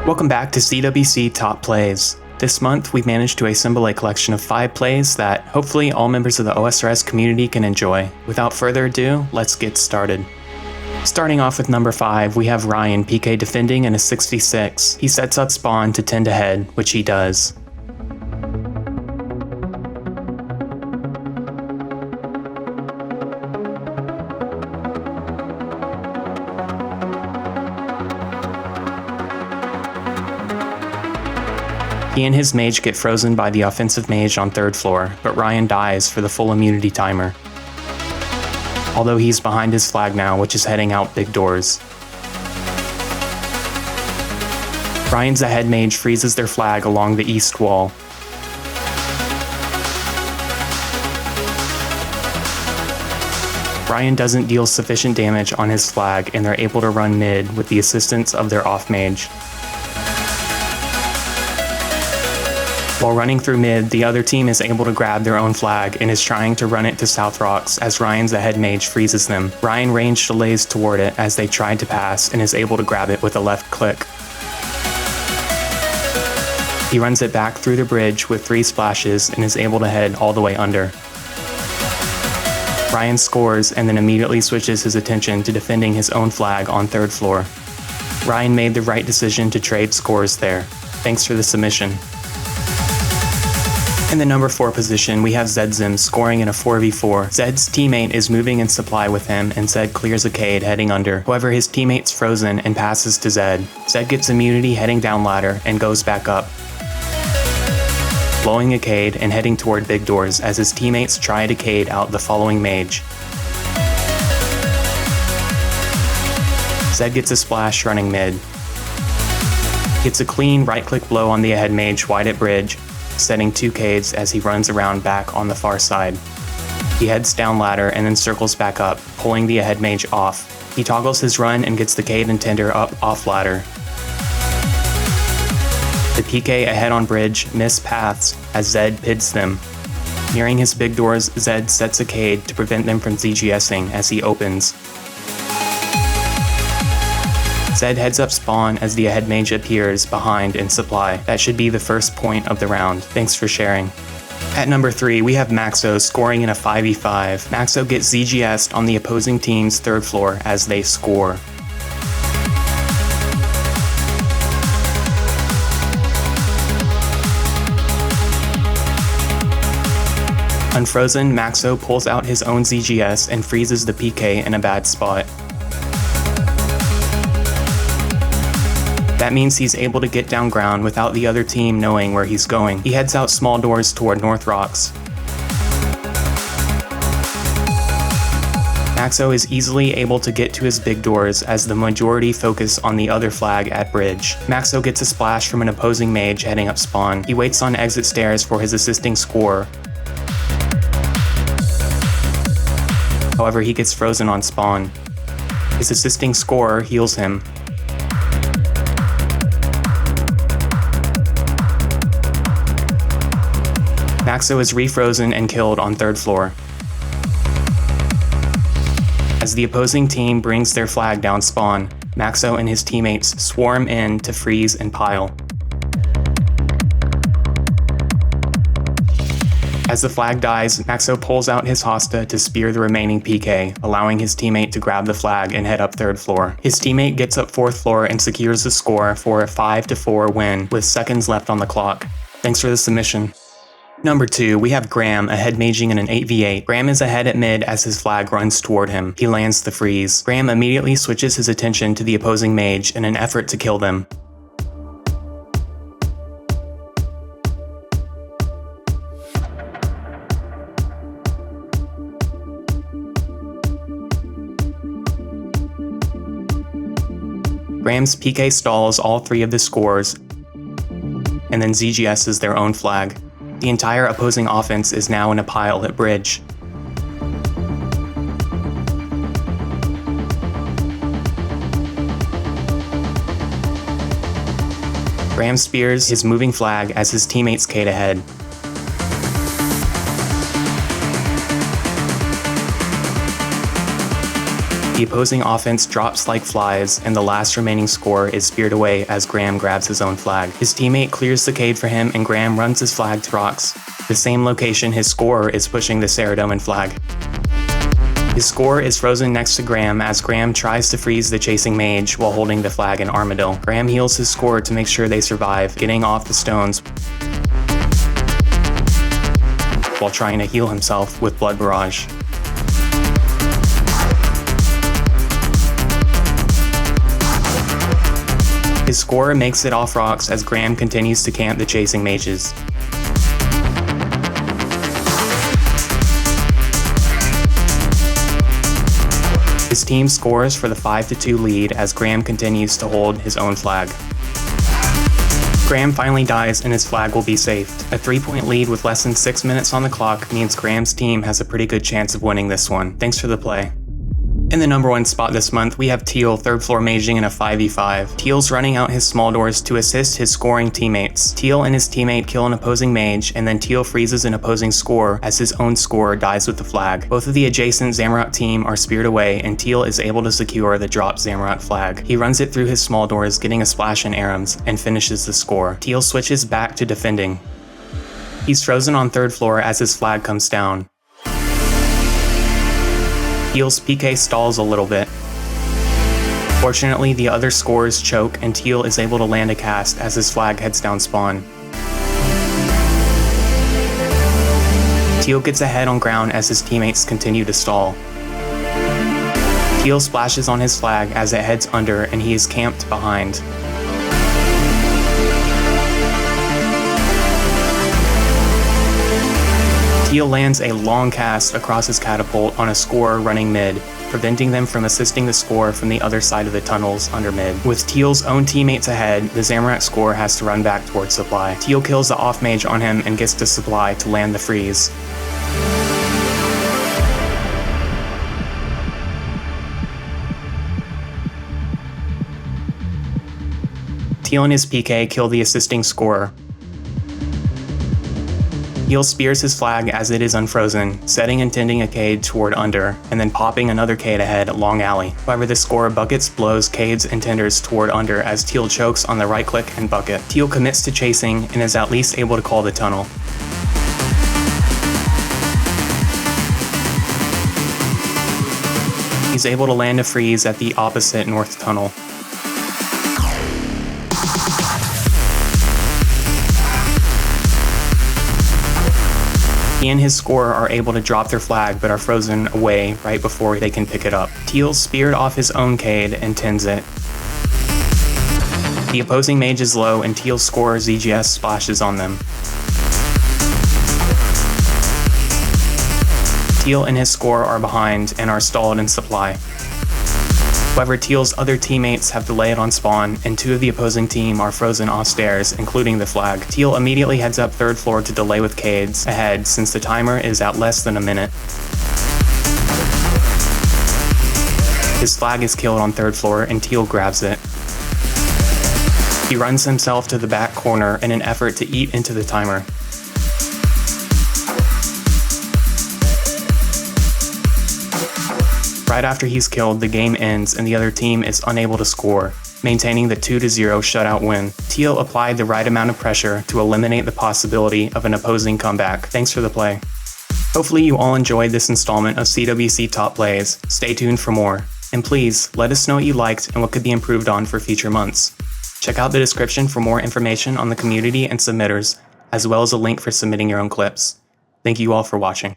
Welcome back to CWC Top Plays. This month, we've managed to assemble a collection of 5 plays that hopefully all members of the OSRS community can enjoy. Without further ado, let's get started. Starting off with number 5, we have Ryan PK defending in a 6v6. He sets up spawn to tend ahead, which he does. He and his mage get frozen by the offensive mage on 3rd floor, but Ryan dies for the full immunity timer. Although he's behind his flag now, which is heading out big doors. Ryan's ahead mage freezes their flag along the east wall. Ryan doesn't deal sufficient damage on his flag, and they're able to run mid with the assistance of their off mage. While running through mid, the other team is able to grab their own flag and is trying to run it to South Rocks as Ryan's ahead mage freezes them. Ryan range delays toward it as they tried to pass and is able to grab it with a left click. He runs it back through the bridge with 3 splashes and is able to head all the way under. Ryan scores and then immediately switches his attention to defending his own flag on 3rd floor. Ryan made the right decision to trade scores there. Thanks for the submission. In the number 4 position, we have Zedzimz scoring in a 4v4. Zed's teammate is moving in supply with him, and Zed clears a Cade heading under. However, his teammate's frozen and passes to Zed. Zed gets immunity heading down ladder and goes back up, blowing a Cade and heading toward big doors as his teammates try to Cade out the following mage. Zed gets a splash running mid. Gets a clean right-click blow on the ahead mage wide at bridge, setting 2 Cades as he runs around back on the far side. He heads down ladder and then circles back up, pulling the ahead mage off. He toggles his run and gets the Cade and Tender up off ladder. The PK ahead on bridge miss paths as Zed pids them. Nearing his big doors, Zed sets a Cade to prevent them from ZGSing as he opens. Zed heads up spawn as the ahead mage appears behind in supply. That should be the first point of the round. Thanks for sharing. At number 3, we have Maxo scoring in a 5v5. Maxo gets ZGS'd on the opposing team's 3rd floor as they score. Unfrozen, Maxo pulls out his own ZGS and freezes the PK in a bad spot. That means he's able to get down ground without the other team knowing where he's going. He heads out small doors toward North Rocks. Maxo is easily able to get to his big doors as the majority focus on the other flag at bridge. Maxo gets a splash from an opposing mage heading up spawn. He waits on exit stairs for his assisting score. However, he gets frozen on spawn. His assisting scorer heals him. Maxo is refrozen and killed on 3rd floor. As the opposing team brings their flag down spawn, Maxo and his teammates swarm in to freeze and pile. As the flag dies, Maxo pulls out his hosta to spear the remaining PK, allowing his teammate to grab the flag and head up 3rd floor. His teammate gets up 4th floor and secures the score for a 5-4 win with seconds left on the clock. Thanks for the submission. Number 2, we have Graeme ahead maging in an 8v8. Graeme is ahead at mid as his flag runs toward him. He lands the freeze. Graeme immediately switches his attention to the opposing mage in an effort to kill them. Graeme's PK stalls all 3 of the scores and then ZGS's their own flag. The entire opposing offense is now in a pile at bridge. Graeme spears his moving flag as his teammates Cade ahead. The opposing offense drops like flies, and the last remaining score is speared away as Graeme grabs his own flag. His teammate clears the cade for him, and Graeme runs his flag to rocks, the same location his scorer is pushing the Ceradomin flag. His scorer is frozen next to Graeme as Graeme tries to freeze the chasing mage while holding the flag in Armadillo. Graeme heals his scorer to make sure they survive, getting off the stones while trying to heal himself with Blood Barrage. His scorer makes it off rocks as Graeme continues to camp the chasing mages. His team scores for the 5-2 lead as Graeme continues to hold his own flag. Graeme finally dies and his flag will be saved. A 3-point lead with less than 6 minutes on the clock means Graeme's team has a pretty good chance of winning this one. Thanks for the play. In the number 1 spot this month, we have Teale, 3rd floor maging in a 5v5. Teale's running out his small doors to assist his scoring teammates. Teale and his teammate kill an opposing mage, and then Teale freezes an opposing scorer as his own scorer dies with the flag. Both of the adjacent Zamorak team are speared away, and Teale is able to secure the dropped Zamorak flag. He runs it through his small doors, getting a splash in Arams, and finishes the score. Teale switches back to defending. He's frozen on 3rd floor as his flag comes down. Teale's PK stalls a little bit. Fortunately, the other scorers choke and Teale is able to land a cast as his flag heads down spawn. Teale gets ahead on ground as his teammates continue to stall. Teale splashes on his flag as it heads under and he is camped behind. Teale lands a long cast across his catapult on a scorer running mid, preventing them from assisting the scorer from the other side of the tunnels under mid. With Teale's own teammates ahead, the Zamorak scorer has to run back towards supply. Teale kills the off mage on him and gets to supply to land the freeze. Teale and his PK kill the assisting scorer. Teale spears his flag as it is unfrozen, setting and tending a cade toward under, and then popping another cade ahead at long alley. However, the scorer buckets, blows, cades, and tenders toward under as Teale chokes on the right click and bucket. Teale commits to chasing and is at least able to call the tunnel. He's able to land a freeze at the opposite north tunnel. He and his scorer are able to drop their flag but are frozen away right before they can pick it up. Teale speared off his own cade and tends it. The opposing mage is low and Teale's scorer ZGS splashes on them. Teale and his scorer are behind and are stalled in supply. However, Teale's other teammates have delayed on spawn, and 2 of the opposing team are frozen off stairs, including the flag. Teale immediately heads up 3rd floor to delay with cades ahead since the timer is at less than a minute. His flag is killed on 3rd floor and Teale grabs it. He runs himself to the back corner in an effort to eat into the timer. Right after he's killed, the game ends and the other team is unable to score, maintaining the 2-0 shutout win. Teale applied the right amount of pressure to eliminate the possibility of an opposing comeback. Thanks for the play. Hopefully you all enjoyed this installment of CWC Top Plays. Stay tuned for more. And please, let us know what you liked and what could be improved on for future months. Check out the description for more information on the community and submitters, as well as a link for submitting your own clips. Thank you all for watching.